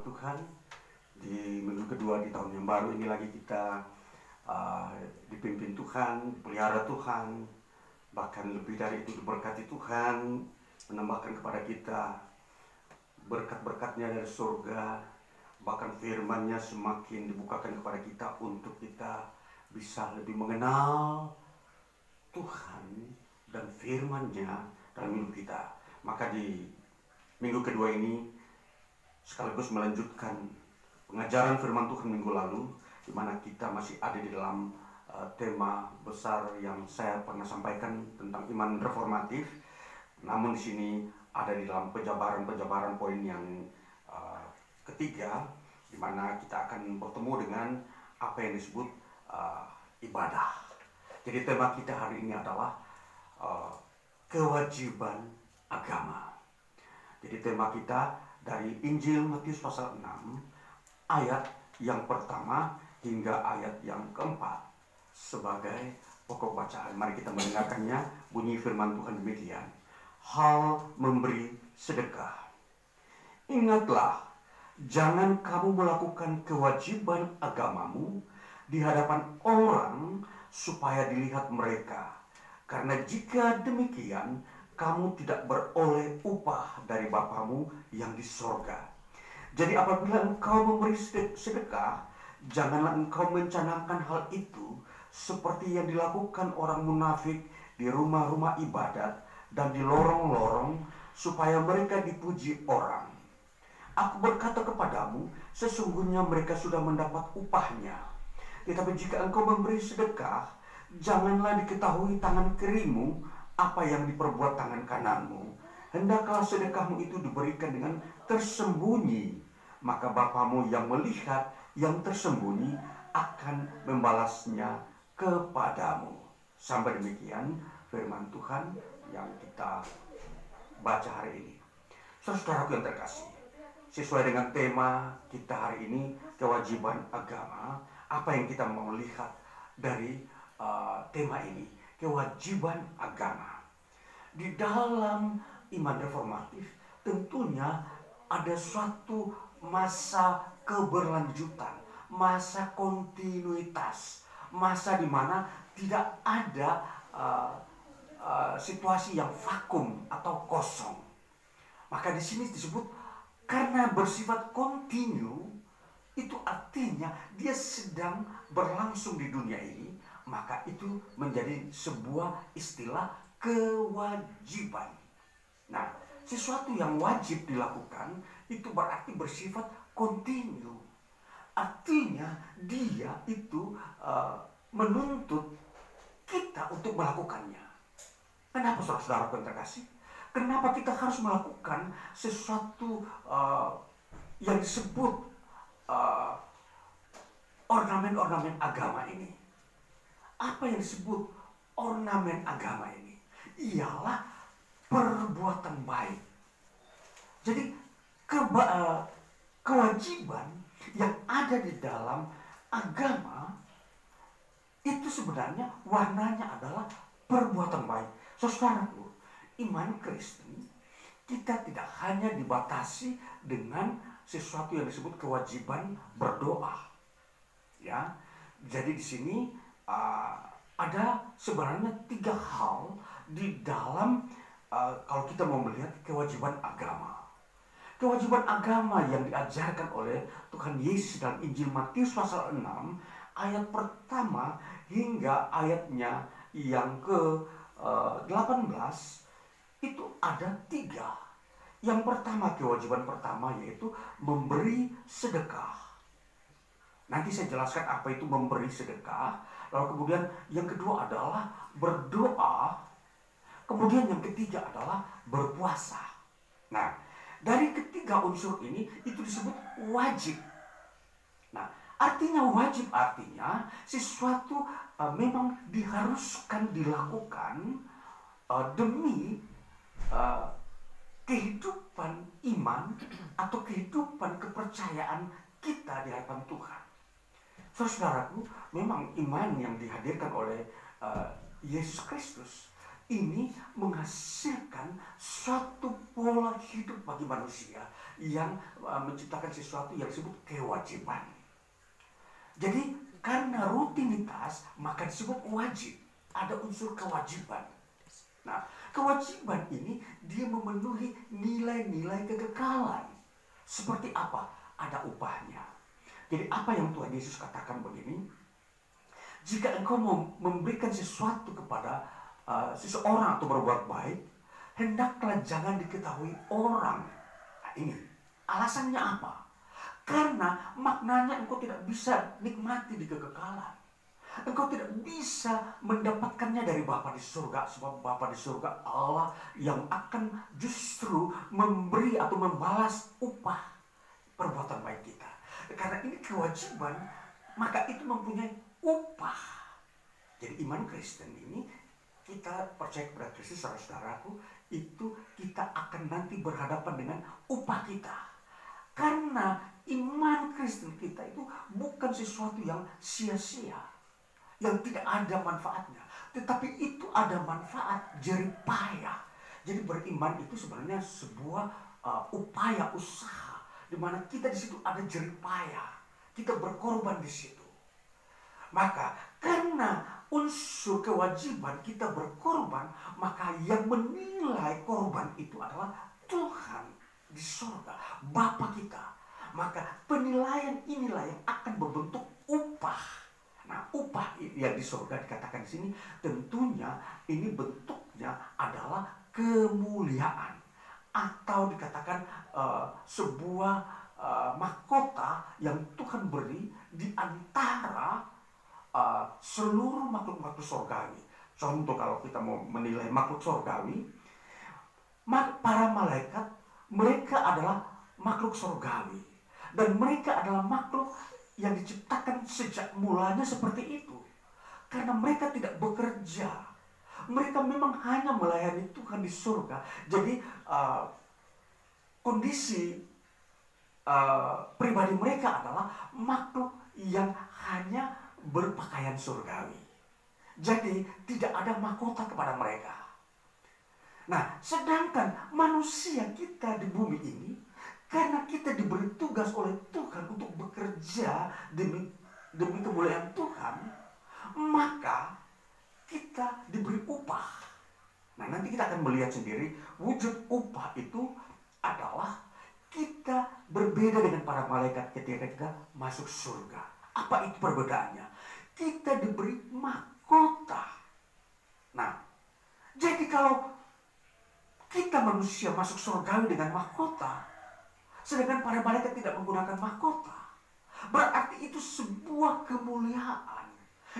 Tuhan, di minggu kedua di tahun yang baru ini lagi kita dipimpin Tuhan, dipelihara Tuhan, bahkan lebih dari itu diberkati Tuhan, menambahkan kepada kita berkat-berkatnya dari surga, bahkan firman-Nya semakin dibukakan kepada kita untuk kita bisa lebih mengenal Tuhan dan firman-Nya dalam hidup kita. Maka di minggu kedua ini sekaligus melanjutkan pengajaran firman Tuhan minggu lalu, di mana kita masih ada di dalam tema besar yang saya pernah sampaikan tentang iman reformatif. Namun di sini ada di dalam penjabaran poin yang ketiga, di mana kita akan bertemu dengan apa yang disebut ibadah. Jadi tema kita hari ini adalah kewajiban agama. Jadi tema kita dari Injil Matius pasal 6 ayat yang pertama hingga ayat yang keempat sebagai pokok bacaan. Mari kita mendengarkannya. Bunyi firman Tuhan demikian. Hal memberi sedekah. Ingatlah, jangan kamu melakukan kewajiban agamamu di hadapan orang supaya dilihat mereka. Karena jika demikian, kamu tidak beroleh upah dari Bapamu yang di sorga. Jadi apabila engkau memberi sedekah, janganlah engkau mencanangkan hal itu seperti yang dilakukan orang munafik di rumah-rumah ibadat dan di lorong-lorong supaya mereka dipuji orang. Aku berkata kepadamu, sesungguhnya mereka sudah mendapat upahnya. Tetapi jika engkau memberi sedekah, janganlah diketahui tangan kirimu apa yang diperbuat tangan kananmu. Hendaklah sedekahmu itu diberikan dengan tersembunyi, maka Bapamu yang melihat yang tersembunyi akan membalasnya kepadamu. Sampai demikian firman Tuhan yang kita baca hari ini. Saudaraku yang terkasih, sesuai dengan tema kita hari ini, kewajiban agama, apa yang kita mau lihat dari tema ini? Kewajiban agama. Di dalam iman reformatif tentunya ada suatu masa keberlanjutan, masa kontinuitas, masa di mana tidak ada situasi yang vakum atau kosong. Maka di sini disebut karena bersifat kontinu, itu artinya dia sedang berlangsung di dunia ini. Maka itu menjadi sebuah istilah kewajiban. Nah, sesuatu yang wajib dilakukan itu berarti bersifat kontinu. Artinya dia itu menuntut kita untuk melakukannya. Kenapa saudara-saudara yang terkasih? Kenapa kita harus melakukan sesuatu yang disebut ornamen-ornamen agama ini? Apa yang disebut ornamen agama ini? Ialah perbuatan baik. Jadi kewajiban yang ada di dalam agama itu sebenarnya warnanya adalah perbuatan baik. Saudaraku, iman Kristen kita tidak hanya dibatasi dengan sesuatu yang disebut kewajiban berdoa. Ya, jadi di sini ada sebenarnya 3 hal di dalam kalau kita mau melihat kewajiban agama. Kewajiban agama yang diajarkan oleh Tuhan Yesus dalam Injil Matius pasal 6 ayat pertama hingga ayatnya yang ke-18 itu ada 3. Yang pertama, kewajiban pertama yaitu memberi sedekah. Nanti saya jelaskan apa itu memberi sedekah. Lalu kemudian yang kedua adalah berdoa. Kemudian yang ketiga adalah berpuasa. Nah, dari ketiga unsur ini itu disebut wajib. Nah, artinya wajib artinya sesuatu memang diharuskan dilakukan demi kehidupan iman atau kehidupan kepercayaan kita di hadapan Tuhan. Saudaraku, memang iman yang dihadirkan oleh Yesus Kristus ini menghasilkan suatu pola hidup bagi manusia yang menciptakan sesuatu yang disebut kewajiban. Jadi karena rutinitas maka disebut wajib. Ada unsur kewajiban. Nah, kewajiban ini dia memenuhi nilai-nilai kekekalan. Seperti apa? Ada upahnya. Jadi apa yang Tuhan Yesus katakan begini? Jika engkau mau memberikan sesuatu kepada seseorang atau berbuat baik, hendaklah jangan diketahui orang. Nah, ini alasannya apa? Karena maknanya engkau tidak bisa nikmati di kekekalan. Engkau tidak bisa mendapatkannya dari Bapa di surga. Sebab Bapa di surga Allah yang akan justru memberi atau membalas upah perbuatan baik kita. Karena ini kewajiban, maka itu mempunyai upah. Jadi iman Kristen ini, kita percaya kepada Kristus, saudara-saudaraku, itu kita akan nanti berhadapan dengan upah kita. Karena iman Kristen kita itu bukan sesuatu yang sia-sia, yang tidak ada manfaatnya, tetapi itu ada manfaat jerih payah. Jadi beriman itu sebenarnya sebuah upaya usaha, di mana kita di situ ada jerih payah, kita berkorban di situ. Maka karena unsur kewajiban kita berkorban, maka yang menilai korban itu adalah Tuhan di surga, Bapa kita. Maka penilaian inilah yang akan berbentuk upah. Nah, upah yang di surga dikatakan di sini tentunya ini bentuknya adalah kemuliaan, atau dikatakan sebuah mahkota yang Tuhan beri di antara seluruh makhluk-makhluk surgawi. Contoh, kalau kita mau menilai makhluk surgawi, para malaikat, mereka adalah makhluk surgawi, dan mereka adalah makhluk yang diciptakan sejak mulanya seperti itu. Karena mereka tidak bekerja, mereka memang hanya melayani Tuhan di surga. Jadi kondisi pribadi mereka adalah makhluk yang hanya berpakaian surgawi. Jadi tidak ada mahkota kepada mereka. Nah, sedangkan manusia kita di bumi ini, karena kita diberi tugas oleh Tuhan untuk bekerja demi kemuliaan Tuhan, maka kita diberi upah. Nah, nanti kita akan melihat sendiri wujud upah itu adalah kita berbeda dengan para malaikat ketika kita masuk surga. Apa itu perbedaannya? Kita diberi mahkota. Nah, jadi kalau kita manusia masuk surgawi dengan mahkota, sedangkan para malaikat tidak menggunakan mahkota, berarti itu sebuah kemuliaan.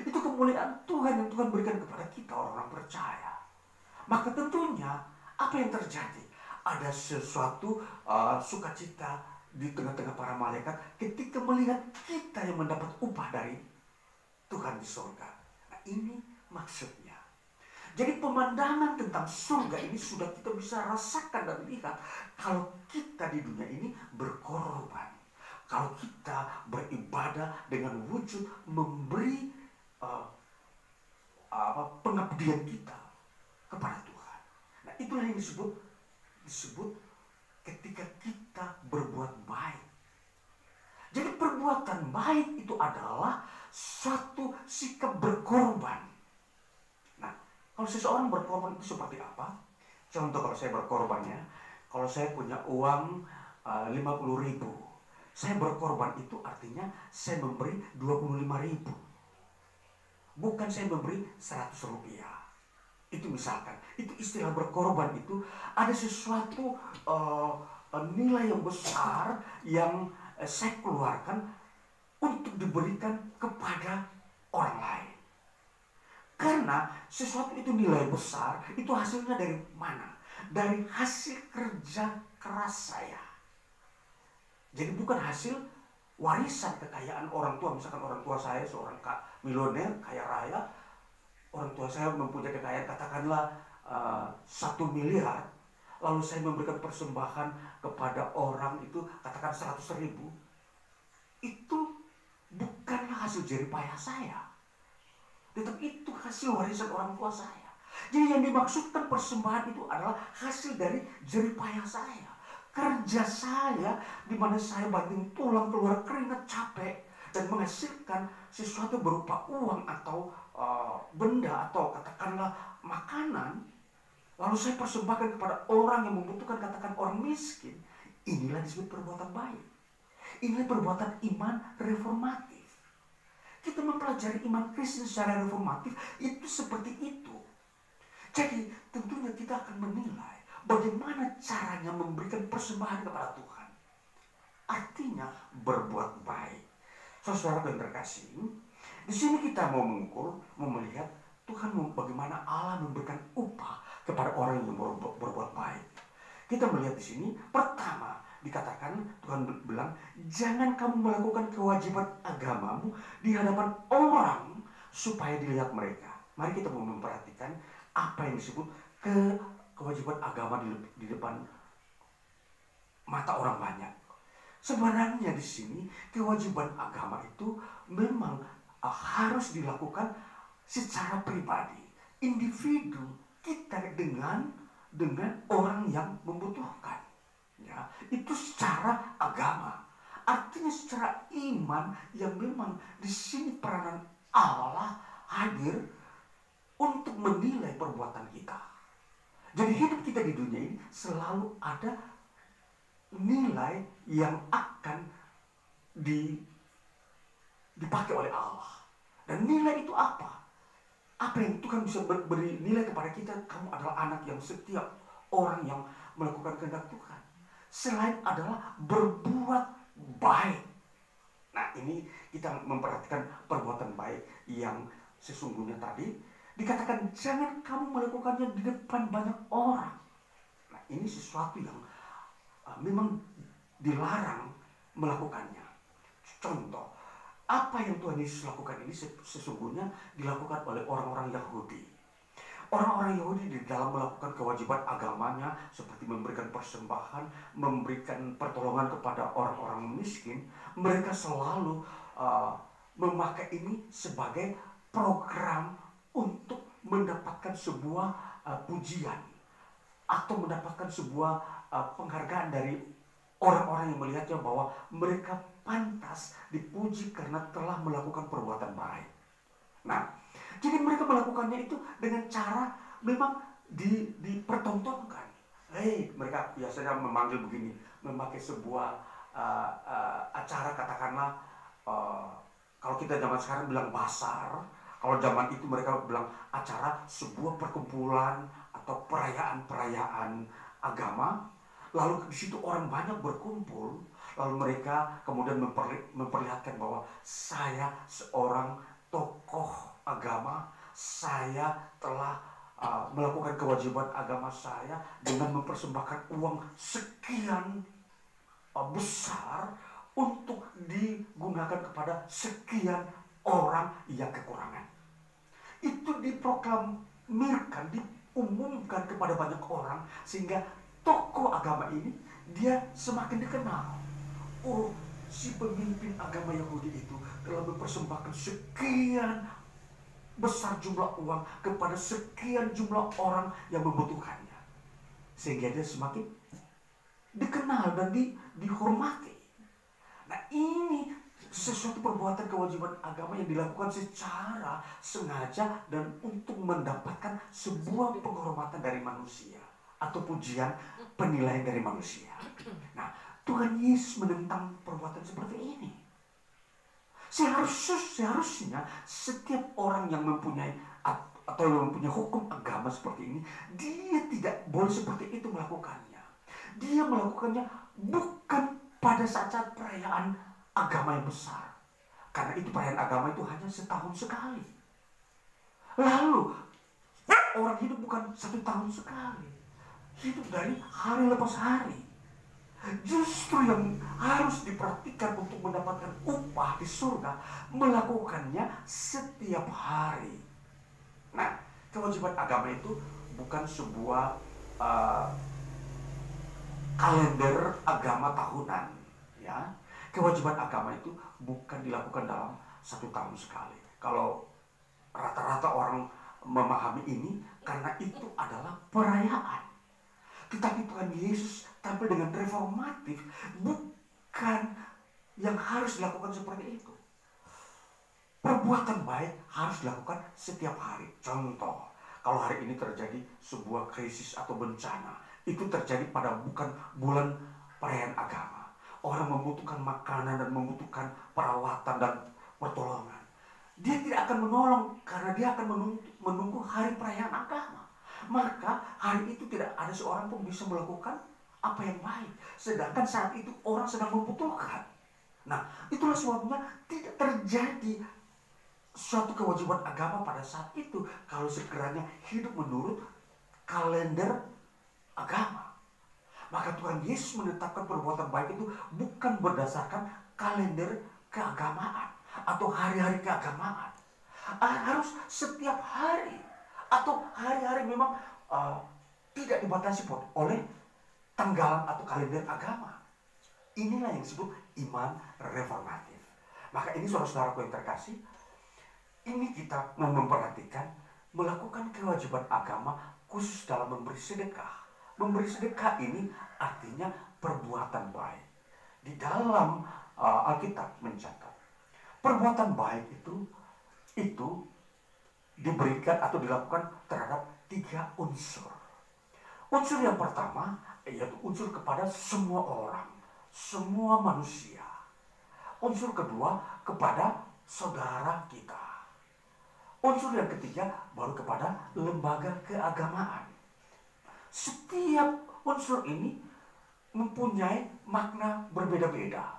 Itu kemuliaan Tuhan yang Tuhan berikan kepada kita, orang-orang percaya. Maka tentunya apa yang terjadi? Ada sesuatu sukacita di tengah-tengah para malaikat ketika melihat kita yang mendapat upah dari Tuhan di surga. Nah, ini maksudnya. Jadi pemandangan tentang surga ini sudah kita bisa rasakan dan lihat kalau kita di dunia ini berkorban. Kalau kita beribadah dengan wujud memberi pengabdian kita kepada Tuhan. Nah, itulah yang disebut ketika kita berbuat baik. Jadi perbuatan baik itu adalah suatu sikap berkorban. Nah, kalau seseorang berkorban itu seperti apa? Contoh, kalau saya berkorbannya, kalau saya punya uang 50.000, saya berkorban itu artinya saya memberi 25.000. Bukan saya memberi 100 rupiah. Itu misalkan, itu istilah berkorban itu ada sesuatu nilai yang besar yang saya keluarkan untuk diberikan kepada orang lain. Karena sesuatu itu nilai besar, itu hasilnya dari mana? Dari hasil kerja keras saya. Jadi bukan hasil warisan kekayaan orang tua. Misalkan orang tua saya seorang milioner, kaya raya, orang tua saya mempunyai kekayaan katakanlah 1 miliar, lalu saya memberikan persembahan kepada orang itu katakan 100.000, itu bukanlah hasil jerih payah saya, tetapi itu hasil warisan orang tua saya. Jadi yang dimaksudkan persembahan itu adalah hasil dari jerih payah saya, kerja saya, di mana saya banting tulang, keluar keringat, capek, dan menghasilkan sesuatu berupa uang atau benda atau katakanlah makanan. Lalu saya persembahkan kepada orang yang membutuhkan, katakan orang miskin. Inilah disebut perbuatan baik. Inilah perbuatan iman reformatif. Kita mempelajari iman Kristen secara reformatif itu seperti itu. Jadi tentunya kita akan menilai bagaimana caranya memberikan persembahan kepada Tuhan. Artinya berbuat baik. Saudara yang terkasih, di sini kita mau mengukur, mau melihat Tuhan bagaimana Allah memberikan upah kepada orang yang berbuat baik. Kita melihat di sini, pertama dikatakan Tuhan bilang, jangan kamu melakukan kewajiban agamamu di hadapan orang supaya dilihat mereka. Mari kita mau memperhatikan apa yang disebut kewajiban agama di depan mata orang banyak. Sebenarnya di sini kewajiban agama itu memang harus dilakukan secara pribadi, individu kita dengan orang yang membutuhkan. Ya, itu secara agama. Artinya secara iman yang memang di sini peranan Allah hadir untuk menilai perbuatan kita. Jadi hidup kita di dunia ini selalu ada nilai yang akan dipakai oleh Allah. Dan nilai itu apa? Apa yang Tuhan bisa beri nilai kepada kita? Kamu adalah anak yang setia, orang yang melakukan kehendak Tuhan. Selain adalah berbuat baik. Nah, ini kita memperhatikan perbuatan baik yang sesungguhnya tadi dikatakan jangan kamu melakukannya di depan banyak orang. Nah, ini sesuatu yang memang dilarang melakukannya. Contoh, apa yang Tuhan Yesus lakukan ini sesungguhnya dilakukan oleh orang-orang Yahudi. Orang-orang Yahudi di dalam melakukan kewajiban agamanya seperti memberikan persembahan, memberikan pertolongan kepada orang-orang miskin, mereka selalu memakai ini sebagai program untuk mendapatkan sebuah pujian atau mendapatkan sebuah penghargaan dari orang-orang yang melihatnya bahwa mereka pantas dipuji karena telah melakukan perbuatan baik. Nah, jadi mereka melakukannya itu dengan cara memang dipertontonkan. Mereka biasanya memanggil begini, memakai sebuah acara, katakanlah kalau kita zaman sekarang bilang basar, kalau zaman itu mereka bilang acara sebuah perkumpulan atau perayaan-perayaan agama. Lalu di situ orang banyak berkumpul, lalu mereka kemudian memperlihatkan bahwa saya seorang tokoh agama, saya telah melakukan kewajiban agama saya dengan mempersembahkan uang sekian besar untuk digunakan kepada sekian orang yang kekurangan. Itu diproklamirkan, diumumkan kepada banyak orang sehingga tokoh agama ini dia semakin dikenal. Oh, si pemimpin agama Yahudi itu telah mempersembahkan sekian besar jumlah uang kepada sekian jumlah orang yang membutuhkannya, sehingga dia semakin dikenal dan dihormati. Nah, ini sesuatu perbuatan kewajiban agama yang dilakukan secara sengaja dan untuk mendapatkan sebuah penghormatan dari manusia atau pujian, penilaian dari manusia. Nah, Tuhan Yesus menentang perbuatan seperti ini. Seharusnya setiap orang yang mempunyai atau yang mempunyai hukum agama seperti ini, dia tidak boleh seperti itu melakukannya. Dia melakukannya bukan pada saat perayaan agama yang besar, karena itu perayaan agama itu hanya setahun sekali. Lalu orang hidup bukan 1 tahun sekali, hidup dari hari lepas hari. Justru yang harus diperhatikan untuk mendapatkan upah di surga, melakukannya setiap hari. Nah, kewajiban agama itu bukan sebuah kalender agama tahunan, ya. Kewajiban agama itu bukan dilakukan dalam 1 tahun sekali. Kalau rata-rata orang memahami ini karena itu adalah perayaan. Tetapi Tuhan Yesus tampil dengan reformatif, bukan yang harus dilakukan seperti itu. Perbuatan baik harus dilakukan setiap hari. Contoh, kalau hari ini terjadi sebuah krisis atau bencana, itu terjadi pada bukan bulan perayaan agama. Orang membutuhkan makanan dan membutuhkan perawatan dan pertolongan. Dia tidak akan menolong karena dia akan menunggu hari perayaan agama. Maka hari itu tidak ada seorang pun bisa melakukan apa yang baik. Sedangkan saat itu orang sedang membutuhkan. Nah, itulah sebabnya tidak terjadi suatu kewajiban agama pada saat itu kalau sekiranya hidup menurut kalender agama. Maka Tuhan Yesus menetapkan perbuatan baik itu bukan berdasarkan kalender keagamaan atau hari-hari keagamaan. Harus setiap hari atau hari-hari memang tidak dibatasi oleh tanggalan atau kalender agama. Inilah yang disebut iman reformatif. Maka ini saudara-saudaraku yang terkasih, ini kita mau memperhatikan melakukan kewajiban agama khusus dalam memberi sedekah. Memberi sedekah ini artinya perbuatan baik. Di dalam Alkitab mencatat, perbuatan baik itu diberikan atau dilakukan terhadap 3 unsur. Unsur yang pertama yaitu unsur kepada semua orang, semua manusia. Unsur kedua kepada saudara kita. Unsur yang ketiga baru kepada lembaga keagamaan. Setiap unsur ini mempunyai makna berbeda-beda.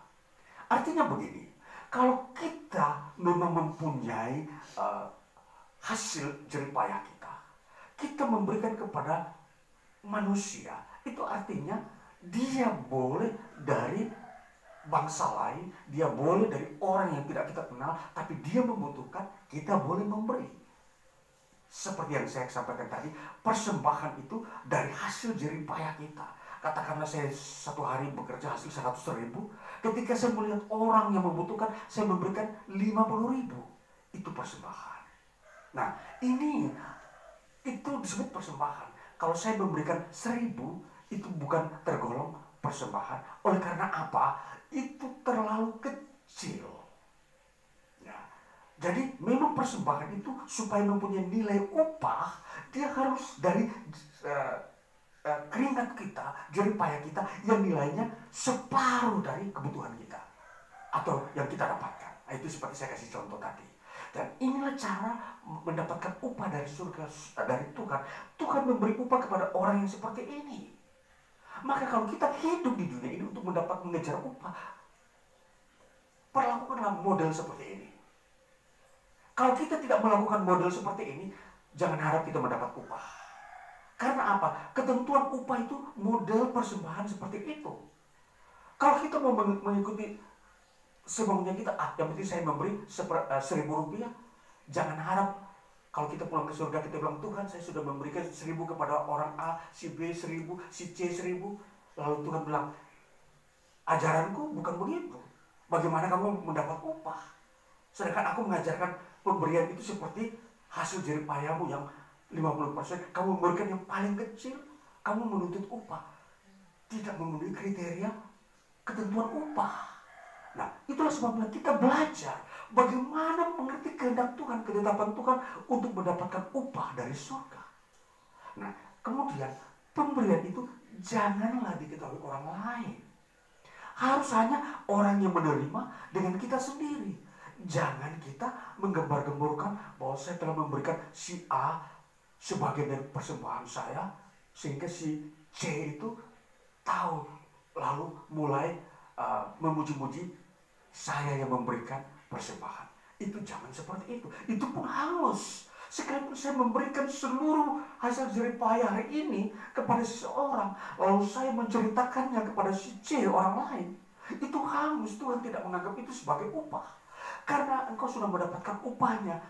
Artinya begini, kalau kita memang mempunyai hasil jeripayah kita memberikan kepada manusia, itu artinya dia boleh dari bangsa lain, dia boleh dari orang yang tidak kita kenal, tapi dia membutuhkan, kita boleh memberi. Seperti yang saya sampaikan tadi, persembahan itu dari hasil jeripayah kita. Katakanlah saya satu hari bekerja hasil 100.000, ketika saya melihat orang yang membutuhkan, saya memberikan 50.000. Itu persembahan. Nah, itu disebut persembahan. Kalau saya memberikan 1.000, itu bukan tergolong persembahan. Oleh karena apa? Itu terlalu kecil. Ya. Jadi memang persembahan itu supaya mempunyai nilai upah, dia harus dari keringat kita, jeripayah kita yang nilainya separuh dari kebutuhan kita atau yang kita dapatkan. Nah, itu seperti saya kasih contoh tadi. Dan inilah cara mendapatkan upah dari surga, dari Tuhan. Tuhan memberi upah kepada orang yang seperti ini. Maka kalau kita hidup di dunia ini untuk mengejar upah, perlakukanlah model seperti ini. Kalau kita tidak melakukan model seperti ini, jangan harap kita mendapat upah. Karena apa? Ketentuan upah itu model persembahan seperti itu. Kalau kita mau mengikuti semaunya kita, yang penting saya memberi 1.000 rupiah, jangan harap kalau kita pulang ke surga kita bilang, Tuhan saya sudah memberikan 1.000 kepada orang A, si B 1.000, si C 1.000. Lalu Tuhan bilang, ajaranku bukan begitu. Bagaimana kamu mendapat upah? Sedangkan aku mengajarkan pemberian itu seperti hasil jeripayahmu yang 50%, kamu memberikan yang paling kecil, kamu menuntut upah. Tidak memenuhi kriteria ketentuan upah. Nah, itulah sebabnya kita belajar bagaimana mengerti kehendak Tuhan, ketetapan Tuhan untuk mendapatkan upah dari surga. Nah, kemudian pemberian itu janganlah diketahui orang lain. Harus hanya orang yang menerima dengan kita sendiri. Jangan kita menggembar-gemborkan bahwa saya telah memberikan si A sebagian dari persembahan saya, sehingga si C itu tahu, lalu mulai memuji-muji saya yang memberikan persembahan. Itu jangan seperti itu. Itu pun hangus. Sekalipun saya memberikan seluruh hasil jeripayah hari ini kepada seseorang, lalu saya menceritakannya kepada si C orang lain, itu hangus. Tuhan tidak menganggap itu sebagai upah. Karena engkau sudah mendapatkan upahnya,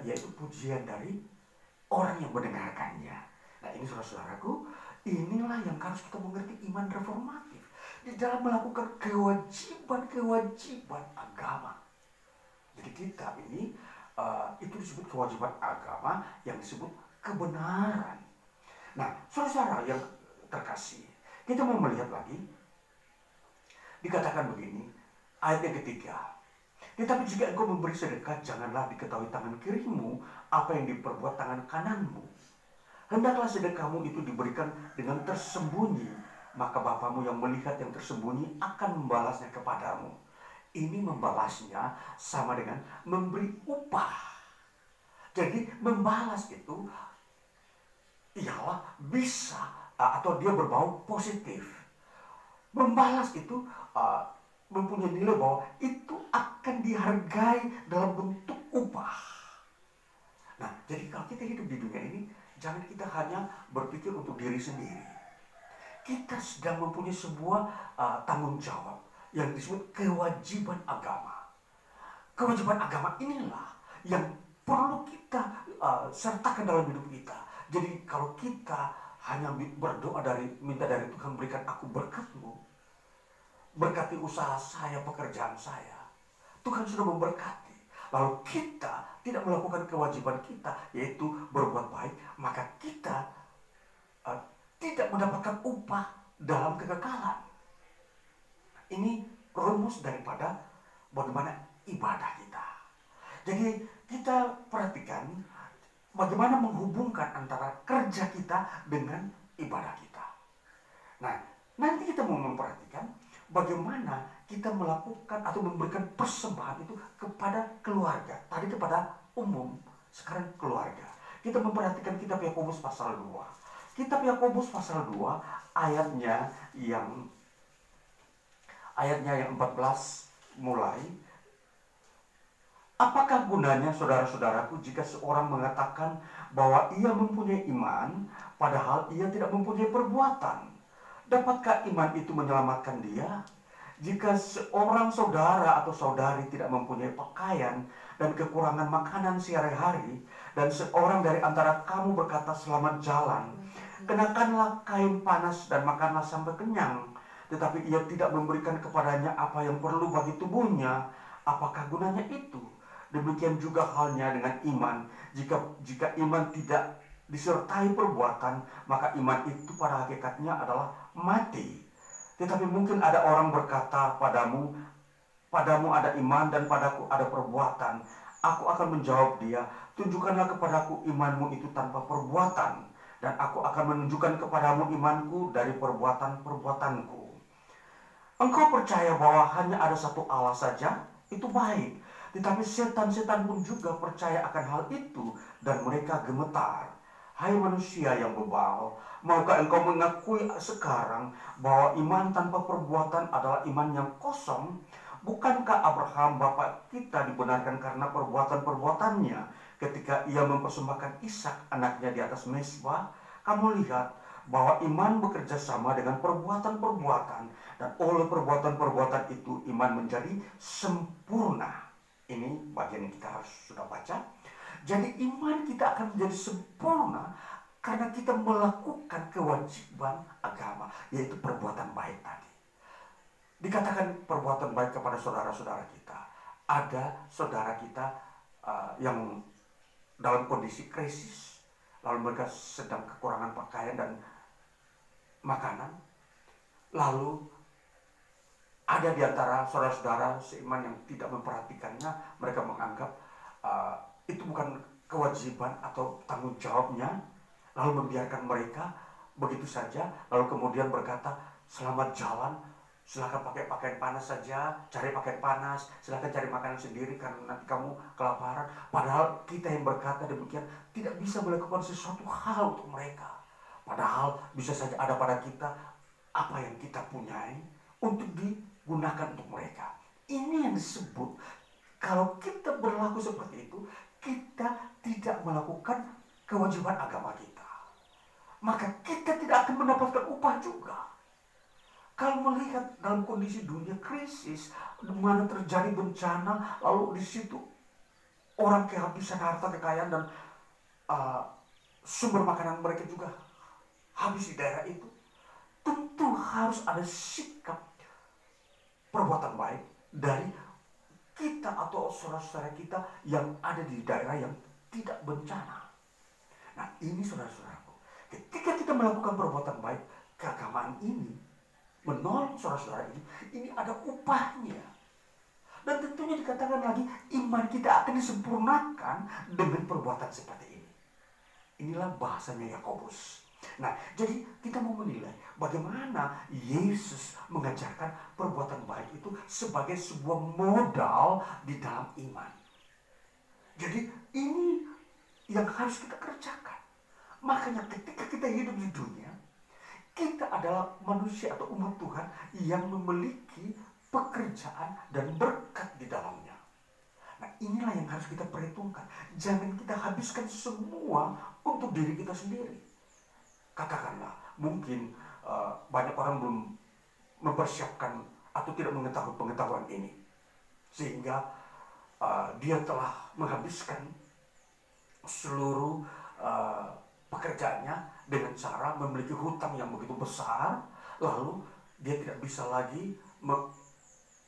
yaitu pujian dari orang yang mendengarkannya. Nah, ini saudara-saudaraku, inilah yang harus kita mengerti iman reformatif di dalam melakukan kewajiban-kewajiban agama. Jadi kita ini itu disebut kewajiban agama yang disebut kebenaran. Nah, saudara yang terkasih, kita mau melihat lagi, dikatakan begini, ayat yang ketiga. Tetapi jika engkau memberi sedekah, janganlah diketahui tangan kirimu apa yang diperbuat tangan kananmu. Hendaklah sedekahmu itu diberikan dengan tersembunyi, maka Bapamu yang melihat yang tersembunyi akan membalasnya kepadamu. Ini membalasnya sama dengan memberi upah. Jadi membalas itu ialah bisa atau dia berbau positif. Membalas itu mempunyai nilai bahwa itu akan dihargai dalam bentuk upah. Nah, jadi kalau kita hidup di dunia ini, jangan kita hanya berpikir untuk diri sendiri. Kita sedang mempunyai sebuah tanggung jawab yang disebut kewajiban agama. Kewajiban agama inilah yang perlu kita sertakan dalam hidup kita. Jadi kalau kita hanya berdoa minta dari Tuhan, berikan aku berkat-Mu, berkati usaha saya, pekerjaan saya, Tuhan sudah memberkati. Lalu kita tidak melakukan kewajiban kita, yaitu berbuat baik, maka kita tidak mendapatkan upah dalam kekekalan. Ini rumus daripada bagaimana ibadah kita. Jadi kita perhatikan bagaimana menghubungkan antara kerja kita dengan ibadah kita. Nah, nanti kita mau memperhatikan bagaimana kita melakukan atau memberikan persembahan itu kepada keluarga. Tadi kepada umum, sekarang keluarga. Kita memperhatikan kitab Yakobus pasal 2. Kitab Yakobus pasal 2 ayatnya yang 14 mulai. Apakah gunanya saudara-saudaraku jika seorang mengatakan bahwa ia mempunyai iman padahal ia tidak mempunyai perbuatan? Dapatkah iman itu menyelamatkan dia? Jika seorang saudara atau saudari tidak mempunyai pakaian dan kekurangan makanan sehari-hari, dan seorang dari antara kamu berkata selamat jalan, kenakanlah kain panas dan makanlah sampai kenyang, tetapi ia tidak memberikan kepadanya apa yang perlu bagi tubuhnya, apakah gunanya itu? Demikian juga halnya dengan iman. Jika iman tidak disertai perbuatan, maka iman itu pada hakikatnya adalah mati. Tetapi mungkin ada orang berkata padamu ada iman dan padaku ada perbuatan. Aku akan menjawab dia, tunjukkanlah kepadaku imanmu itu tanpa perbuatan, dan aku akan menunjukkan kepadamu imanku dari perbuatan-perbuatanku. Engkau percaya bahwa hanya ada satu Allah saja, itu baik. Tetapi setan-setan pun juga percaya akan hal itu, dan mereka gemetar. Hai manusia yang bebal, maukah engkau mengakui sekarang bahwa iman tanpa perbuatan adalah iman yang kosong? Bukankah Abraham bapak kita dibenarkan karena perbuatan-perbuatannya ketika ia mempersembahkan Ishak anaknya di atas mezbah? Kamu lihat bahwa iman bekerja sama dengan perbuatan-perbuatan, dan oleh perbuatan-perbuatan itu iman menjadi sempurna. Ini bagian yang kita harus sudah baca. Jadi iman kita akan menjadi sempurna karena kita melakukan kewajiban agama, yaitu perbuatan baik tadi. Dikatakan perbuatan baik kepada saudara-saudara kita. Ada saudara kita yang dalam kondisi krisis, lalu mereka sedang kekurangan pakaian dan makanan. Lalu ada di antara saudara-saudara seiman yang tidak memperhatikannya. Mereka menganggap itu bukan kewajiban atau tanggung jawabnya, lalu membiarkan mereka begitu saja, lalu kemudian berkata selamat jalan, silakan pakai pakaian panas saja, cari pakaian panas, silakan cari makanan sendiri karena nanti kamu kelaparan. Padahal kita yang berkata demikian tidak bisa melakukan sesuatu hal untuk mereka. Padahal bisa saja ada pada kita apa yang kita punyai untuk digunakan untuk mereka. Ini yang disebut, kalau kita berlaku seperti itu, kita tidak melakukan kewajiban agama kita, maka kita tidak akan mendapatkan upah juga. Kalau melihat dalam kondisi dunia krisis, di mana terjadi bencana, lalu di situ orang kehabisan harta kekayaan dan sumber makanan mereka juga habis di daerah itu, tentu harus ada sikap perbuatan baik dari kita atau saudara-saudara kita yang ada di daerah yang tidak bencana. Nah, ini saudara-saudaraku, ketika kita melakukan perbuatan baik, keagamaan ini menolong saudara-saudara ini ada upahnya. Dan tentunya dikatakan lagi, iman kita akan disempurnakan dengan perbuatan seperti ini. Inilah bahasanya Yakobus. Nah, jadi kita mau menilai bagaimana Yesus mengajarkan perbuatan baik itu sebagai sebuah modal di dalam iman. Jadi ini yang harus kita kerjakan. Makanya ketika kita hidup di dunia, kita adalah manusia atau umat Tuhan yang memiliki pekerjaan dan berkat di dalamnya. Nah, inilah yang harus kita perhitungkan. Jangan kita habiskan semua untuk diri kita sendiri. Katakanlah, mungkin banyak orang belum mempersiapkan atau tidak mengetahui pengetahuan ini. Sehingga dia telah menghabiskan seluruh pekerjaannya dengan cara memiliki hutang yang begitu besar. Lalu dia tidak bisa lagi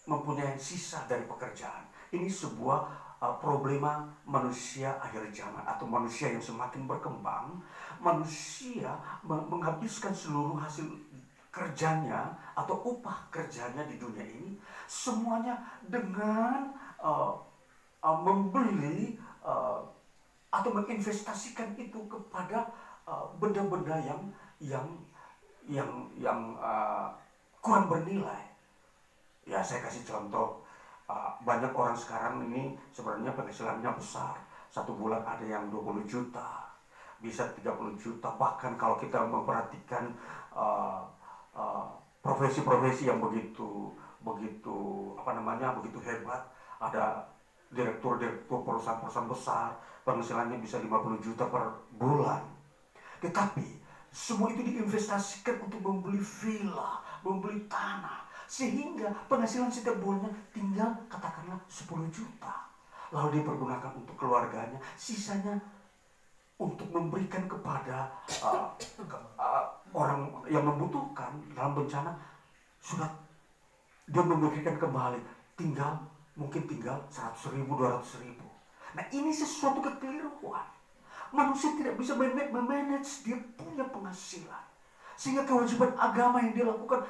mempunyai sisa dari pekerjaan. Ini sebuah problema manusia akhir zaman atau manusia yang semakin berkembang. Manusia menghabiskan seluruh hasil kerjanya atau upah kerjanya di dunia ini semuanya dengan membeli atau menginvestasikan itu kepada benda-benda yang kurang bernilai. Ya, saya kasih contoh. Banyak orang sekarang ini sebenarnya penghasilannya besar. Satu bulan ada yang 20 juta, bisa 30 juta. Bahkan kalau kita memperhatikan profesi-profesi yang begitu hebat, ada direktur perusahaan-perusahaan besar, penghasilannya bisa 50 juta per bulan. Tetapi semua itu diinvestasikan untuk membeli villa, membeli tanah, sehingga penghasilan setiap bulannya tinggal katakanlah 10 juta. Lalu dia pergunakan untuk keluarganya, sisanya untuk memberikan kepada orang yang membutuhkan dalam bencana. Sudah dia memberikan kembali, mungkin tinggal 100.000, 200.000. Nah, ini sesuatu kekeliruan. Manusia tidak bisa memanage dia punya penghasilan, sehingga kewajiban agama yang dia lakukan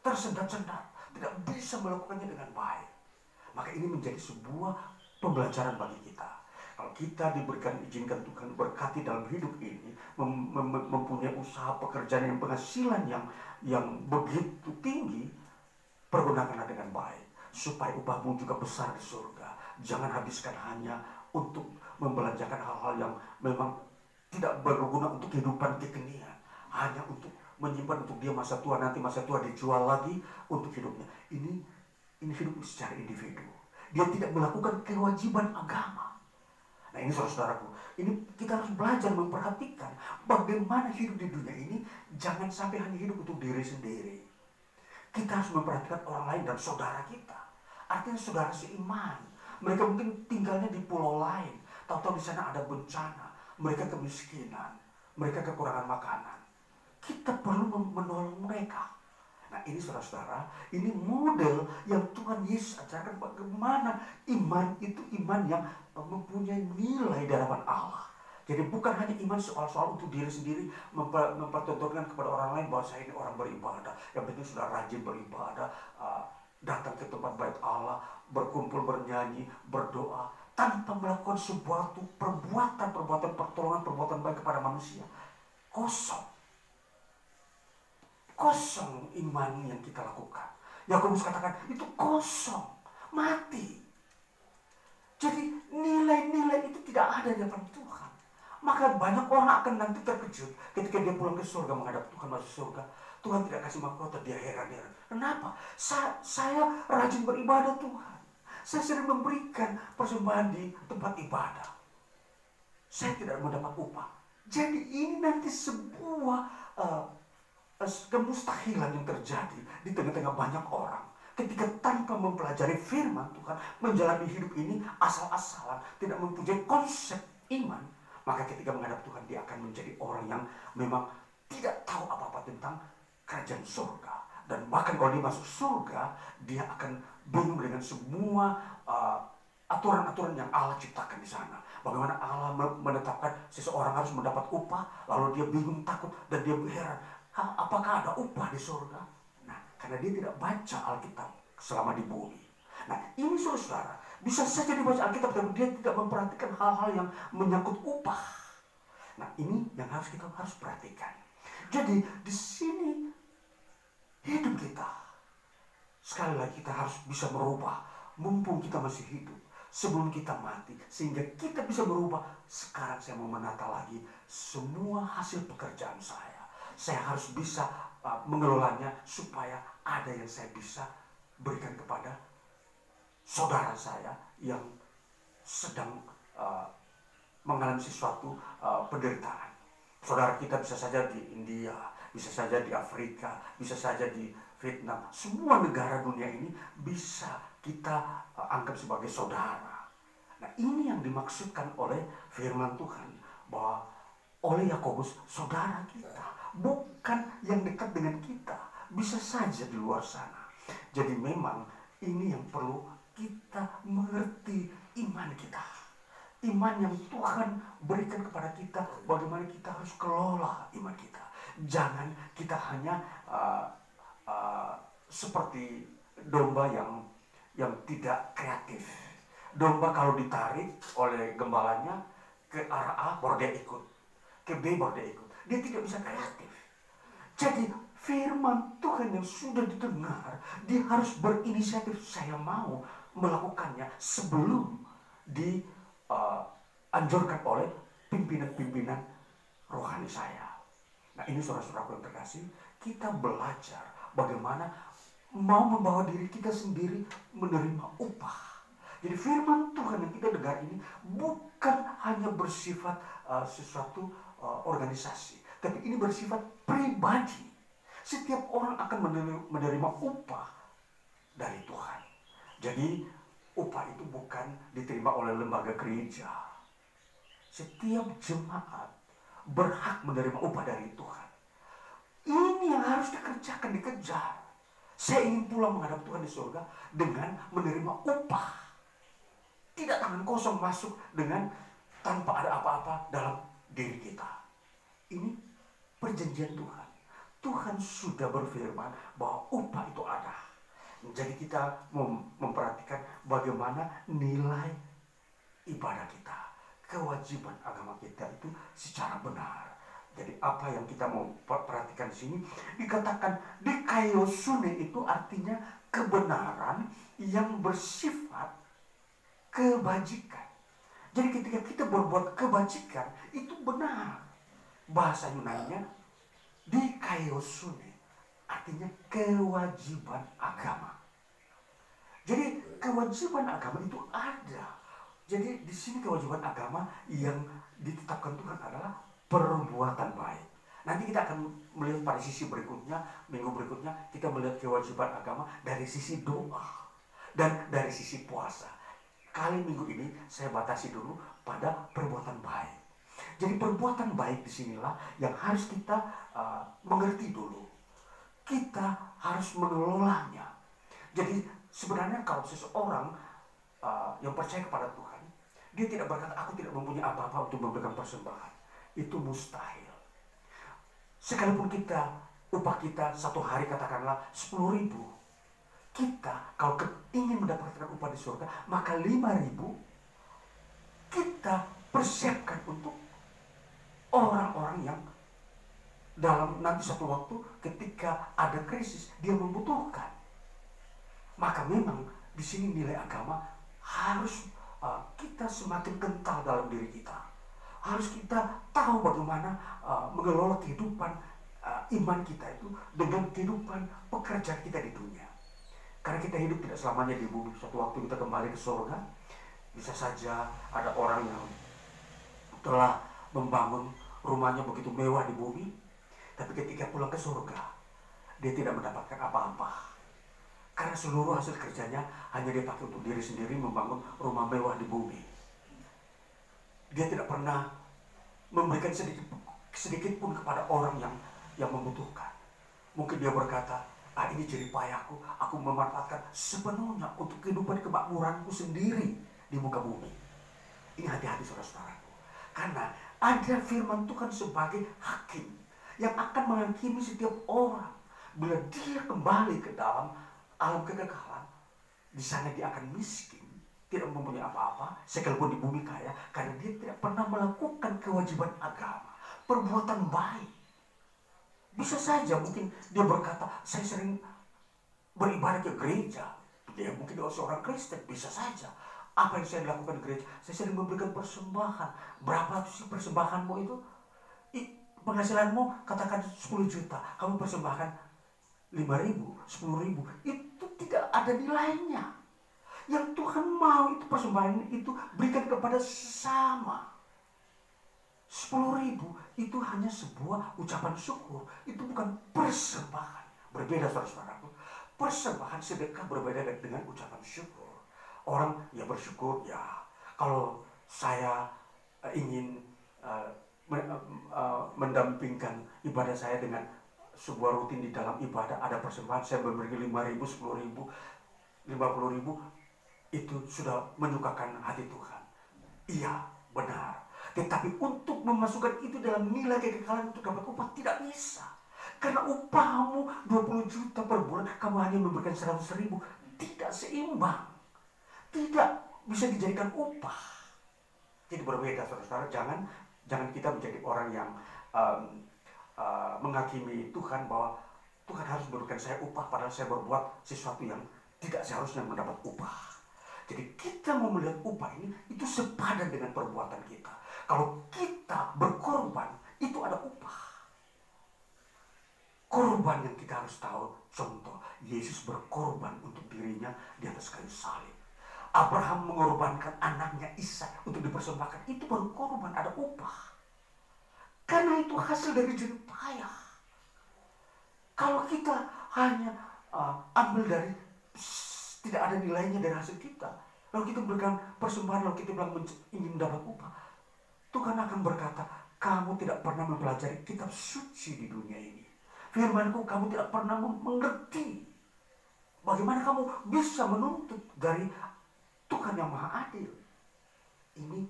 tersendat-sendat, tidak bisa melakukannya dengan baik. Maka ini menjadi sebuah pembelajaran bagi kita. Kalau kita izinkan Tuhan berkati dalam hidup ini, mempunyai usaha pekerjaan yang penghasilan yang begitu tinggi, pergunakanlah dengan baik supaya upahmu juga besar di surga. Jangan habiskan hanya untuk membelanjakan hal-hal yang memang tidak berguna untuk kehidupan kekinian, hanya untuk menyimpan untuk dia masa tua, nanti masa tua dijual lagi untuk hidupnya. Ini hidup secara individu. Dia tidak melakukan kewajiban agama. Nah, ini saudara-saudaraku, ini kita harus belajar memperhatikan bagaimana hidup di dunia ini. Jangan sampai hanya hidup untuk diri sendiri. Kita harus memperhatikan orang lain dan saudara kita. Artinya saudara seiman. Mereka mungkin tinggalnya di pulau lain, tahu-tahu di sana ada bencana, mereka kemiskinan, mereka kekurangan makanan. Kita perlu menolong mereka. Nah, ini saudara-saudara, ini model yang Tuhan Yesus ajarkan bagaimana iman itu iman yang mempunyai nilai di hadapan Allah. Jadi bukan hanya iman soal-soal untuk diri sendiri, mempertontonkan kepada orang lain bahwa saya ini orang beribadah. Yang penting sudah rajin beribadah, datang ke tempat bait Allah, berkumpul, bernyanyi, berdoa, tanpa melakukan sebuah perbuatan pertolongan, perbuatan baik kepada manusia. Kosong iman yang kita lakukan. Yakobus katakan itu kosong, mati. Jadi nilai-nilai itu tidak ada di hadapan Tuhan. Maka banyak orang akan nanti terkejut ketika dia pulang ke surga, menghadap Tuhan, masuk surga. Tuhan tidak kasih mahkota, dia heran-heran. Kenapa? Saya rajin beribadah Tuhan. Saya sering memberikan persembahan di tempat ibadah. Saya tidak mendapat upah. Jadi ini nanti sebuah kemustahilan yang terjadi di tengah-tengah banyak orang. Ketika tanpa mempelajari firman Tuhan, menjalani hidup ini asal-asalan, tidak mempunyai konsep iman, maka ketika menghadap Tuhan dia akan menjadi orang yang memang tidak tahu apa-apa tentang kerajaan surga. Dan bahkan kalau dia masuk surga, dia akan bingung dengan semua aturan-aturan yang Allah ciptakan di sana. Bagaimana Allah menetapkan seseorang harus mendapat upah, lalu dia bingung, takut, dan dia heran, apakah ada upah di surga? Nah, karena dia tidak baca Alkitab selama di bumi. Nah, ini saudara, bisa saja dibaca Alkitab, tapi dia tidak memperhatikan hal-hal yang menyangkut upah. Nah, ini yang kita harus perhatikan. Jadi, di sini hidup kita, sekali lagi kita harus bisa merubah, mumpung kita masih hidup, sebelum kita mati, sehingga kita bisa berubah. Sekarang saya mau menata lagi semua hasil pekerjaan saya. Saya harus bisa mengelolanya supaya ada yang saya bisa berikan kepada saudara saya yang sedang mengalami sesuatu penderitaan. Saudara kita bisa saja di India, bisa saja di Afrika, bisa saja di Vietnam. Semua negara dunia ini bisa kita anggap sebagai saudara. Nah, ini yang dimaksudkan oleh firman Tuhan, bahwa oleh Yakobus, saudara kita, bukan yang dekat dengan kita, bisa saja di luar sana. Jadi memang ini yang perlu kita mengerti, iman kita, iman yang Tuhan berikan kepada kita, bagaimana kita harus kelola iman kita. Jangan kita hanya seperti domba yang tidak kreatif. Domba kalau ditarik oleh gembalanya ke arah A baru dia ikut, ke B baru dia ikut. Dia tidak bisa kreatif. Jadi firman Tuhan yang sudah didengar, dia harus berinisiatif. Saya mau melakukannya sebelum dianjurkan oleh pimpinan-pimpinan rohani saya. Nah, ini saudara-saudaraku yang terkasih, kita belajar bagaimana mau membawa diri kita sendiri menerima upah. Jadi firman Tuhan yang kita dengar ini bukan hanya bersifat sesuatu organisasi, tapi ini bersifat pribadi. Setiap orang akan menerima upah dari Tuhan. Jadi upah itu bukan diterima oleh lembaga gereja. Setiap jemaat berhak menerima upah dari Tuhan. Ini yang harus dikerjakan, dikejar. Saya ingin pulang menghadap Tuhan di surga dengan menerima upah. Tidak tangan kosong masuk dengan tanpa ada apa-apa dalam diri kita. Ini perjanjian Tuhan. Tuhan sudah berfirman bahwa upah itu ada. Jadi kita memperhatikan bagaimana nilai ibadah kita, kewajiban agama kita itu secara benar. Jadi apa yang kita mau perhatikan di sini, dikatakan dikaiosune itu artinya kebenaran yang bersifat kebajikan. Jadi ketika kita berbuat kebajikan itu benar. Bahasa Yunaninya dikaiosune, artinya kewajiban agama. Jadi kewajiban agama itu ada. Jadi di sini kewajiban agama yang ditetapkan Tuhan adalah perbuatan baik. Nanti kita akan melihat pada sisi berikutnya, minggu berikutnya kita melihat kewajiban agama dari sisi doa dan dari sisi puasa. Kali minggu ini saya batasi dulu pada perbuatan baik. Jadi perbuatan baik disinilah yang harus kita mengerti dulu. Kita harus mengelolanya. Jadi sebenarnya kalau seseorang yang percaya kepada Tuhan, dia tidak berkata, aku tidak mempunyai apa-apa untuk memberikan persembahan. Itu mustahil. Sekalipun upah kita satu hari katakanlah 10.000. Kita kalau ingin mendapatkan upah di surga, maka 5.000 kita persiapkan untuk orang-orang yang dalam nanti satu waktu ketika ada krisis dia membutuhkan. Maka memang di sini nilai agama harus kita semakin kental dalam diri kita. Harus kita tahu bagaimana mengelola kehidupan iman kita itu dengan kehidupan pekerjaan kita di dunia. Karena kita hidup tidak selamanya di bumi. Suatu waktu kita kembali ke surga. Bisa saja ada orang yang telah membangun rumahnya begitu mewah di bumi, tapi ketika pulang ke surga dia tidak mendapatkan apa-apa. Karena seluruh hasil kerjanya hanya dia pakai untuk diri sendiri, membangun rumah mewah di bumi. Dia tidak pernah memberikan sedikit pun kepada orang yang membutuhkan. Mungkin dia berkata, Ini jeripayahku, aku memanfaatkan sepenuhnya untuk kehidupan kemakmuranku sendiri di muka bumi. Ini hati-hati saudara-saudaraku. Karena ada firman Tuhan sebagai hakim yang akan menghakimi setiap orang. Bila dia kembali ke dalam alam kekekalan, di sana dia akan miskin, tidak mempunyai apa-apa, sekalipun di bumi kaya, karena dia tidak pernah melakukan kewajiban agama, perbuatan baik. Bisa saja mungkin dia berkata, saya sering beribadah ke gereja. Dia mungkin seorang Kristen, bisa saja. Apa yang saya lakukan di gereja? Saya sering memberikan persembahan. Berapa sih persembahanmu itu? Penghasilanmu katakan 10 juta. Kamu persembahkan 5.000, 10.000. Itu tidak ada nilainya. Yang Tuhan mau itu persembahan itu berikan kepada sesama. 10.000 itu hanya sebuah ucapan syukur. Itu bukan persembahan. Berbeda saudara-saudaraku. Persembahan sedekah berbeda dengan ucapan syukur. Orang ya bersyukur ya. Kalau saya ingin mendampingkan ibadah saya dengan sebuah rutin di dalam ibadah, ada persembahan, saya memberi 5.000, 10.000, 50.000, itu sudah menyukakan hati Tuhan. Iya, benar. Tetapi untuk memasukkan itu dalam nilai kekekalan untuk dapat upah tidak bisa. Karena upahmu 20 juta per bulan, kamu hanya memberikan 100.000, tidak seimbang. Tidak bisa dijadikan upah. Jadi berbeda saudara-saudara. Jangan kita menjadi orang yang menghakimi Tuhan bahwa Tuhan harus memberikan saya upah padahal saya berbuat sesuatu yang tidak seharusnya mendapat upah. Jadi kita mau melihat upah ini itu sepadan dengan perbuatan kita. Kalau kita berkorban, itu ada upah. Korban yang kita harus tahu, contoh, Yesus berkorban untuk dirinya di atas kayu salib. Abraham mengorbankan anaknya Ishak untuk dipersembahkan, itu baru korban, ada upah. Karena itu hasil dari jerih payah. Kalau kita hanya ambil dari tidak ada nilainya dari hasil kita, lalu kita berikan persembahan, lalu kita bilang ingin mendapat upah, Tuhan akan berkata, kamu tidak pernah mempelajari kitab suci di dunia ini. Firmanku kamu tidak pernah mengerti. Bagaimana kamu bisa menuntut dari Tuhan yang maha adil? Ini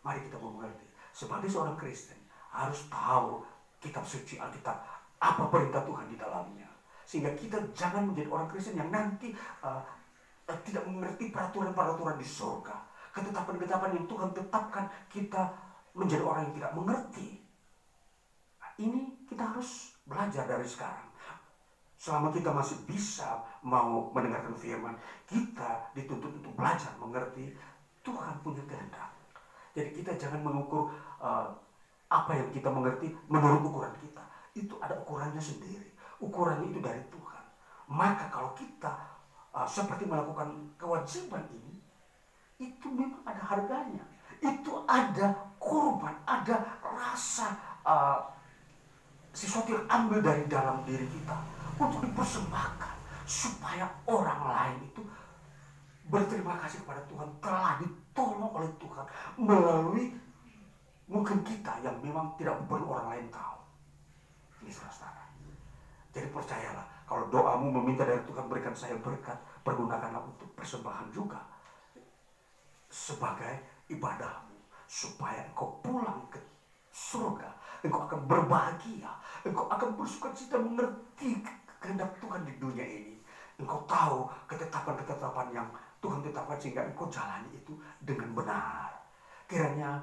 mari kita mengerti. Sebagai seorang Kristen harus tahu kitab suci Alkitab, apa perintah Tuhan di dalamnya. Sehingga kita jangan menjadi orang Kristen yang nanti tidak mengerti peraturan-peraturan di surga. Ketetapan-ketetapan yang Tuhan tetapkan, kita menjadi orang yang tidak mengerti. Nah, ini kita harus belajar dari sekarang. Selama kita masih bisa mau mendengarkan firman, kita dituntut untuk belajar mengerti Tuhan punya kehendak. Jadi kita jangan mengukur apa yang kita mengerti menurut ukuran kita. Itu ada ukurannya sendiri. Ukurannya itu dari Tuhan. Maka kalau kita seperti melakukan kewajiban ini, itu memang ada harganya. Itu ada korban, ada rasa sesuatu yang ambil dari dalam diri kita untuk dipersembahkan supaya orang lain itu berterima kasih kepada Tuhan, telah ditolong oleh Tuhan melalui mungkin kita yang memang tidak perlu orang lain tahu. Ini saudara-saudara. Jadi percayalah, kalau doamu meminta dari Tuhan, berikan saya berkat, pergunakanlah untuk persembahan juga sebagai ibadahmu, supaya engkau pulang ke surga, engkau akan berbahagia, engkau akan bersukacita mengerti kehendak Tuhan di dunia ini. Engkau tahu ketetapan-ketetapan yang Tuhan tetapkan sehingga engkau jalani itu dengan benar. Kiranya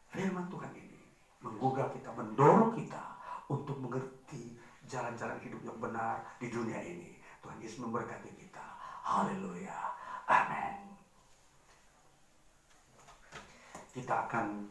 firman Tuhan ini menggugah kita, mendorong kita untuk mengerti jalan-jalan hidup yang benar di dunia ini. Tuhan Yesus memberkati kita. Haleluya. Amin. Kita akan